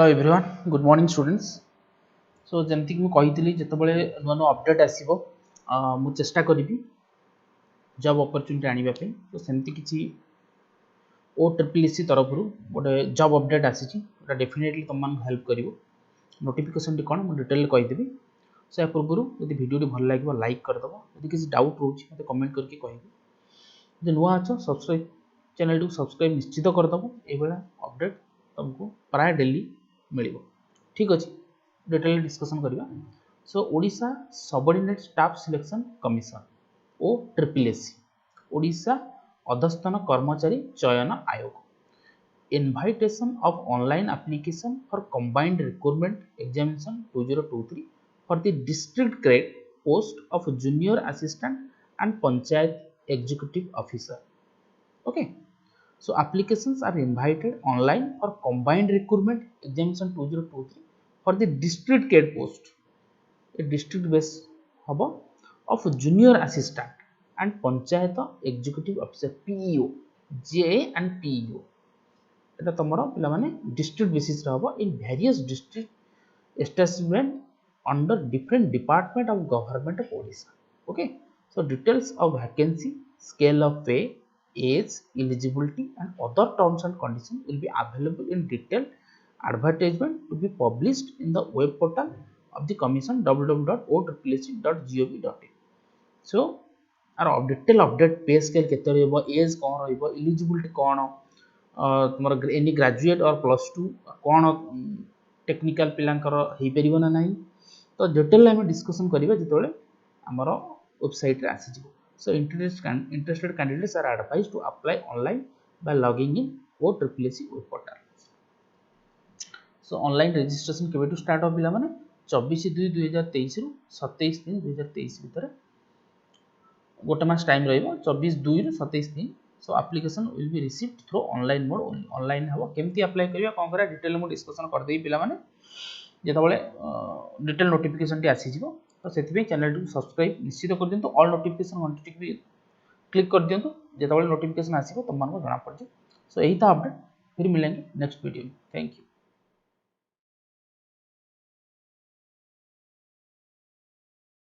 Everyone good morning students. So जमती कि मुझे जितेबाला नुआ नुआ अपडेट आसो मु चेष्टा करी जॉब अपॉर्चुनिटी आने तो सेमती किसी OSSC तरफ गोटे जॉब अपडेट आसी डेफिनेटली तुम हेल्प कर नोटिफिकेशन कौन मुझे डिटेल कहीदेवी। सो या पूर्व यदि वीडियो भल लगे लाइक करदेव, यदि किसी डाउट रोचे मतलब कमेंट करके कह नुआ अच्छ सब्सक्राइब चैनल को सब्सक्राइब निश्चित करदेव। ये अपडेट तुमको प्राय डेली मिल ठीक अच्छे डिटेल डिस्कसन करवा। So Odisha subordinate staff selection commission OSSC Odisha अधस्थन कर्मचारी चयन आयोग invitation of online application for combined recruitment examination 2023 for the district grade post of junior assistant and panchayat executive officer. Okay, so applications are invited online for combined recruitment examination 2023 for the district grade post a district base haba of junior assistant and panchayat executive officer PEO JA and PEO eta tomara pila mane district basis ra haba in various district establishment under different department of government of Odisha. Okay, so details of vacancy, scale of pay, age, eligibility and other terms and conditions will be available in detailed advertisement to be published in the web portal of the commission www.osssc.gov.in. So आर detail update pay scale केते रहइबो, as कोन रहइबो, eligibility कोन, तुमर any graduate और +2 कोन technical पिलांकर हेई परिबो ना नाही, तो detail हम discussion करिबा जेतोले हमर वेबसाइट रे आसी जिवो। So interested candidates are advised to apply online by logging in OSSC web portal. So online registration केबे टू स्टार्ट हो पिला माने 24/2/2023 रु 27/3/2023 भीतर गोटे मास टाइम रहइबो 24/2 रु 27/3। सो application will be received through online mode only. Online हबो केमती अप्लाई करिया कोन करा डिटेल मो डिस्कशन कर देई पिला माने जेतबेले डिटेल नोटिफिकेशन टी आसी जिवो। तो से चैनल को सब्सक्राइब निश्चित कर दिंतु, ऑल नोटिफिकेशन घंटी भी क्लिक कर दिंतु जिते नोटिफिकेशन आसो तुम जना पड़ जाए। सो यही था अपडेट, फिर मिलेंगे नेक्स्ट वीडियो में। Thank you.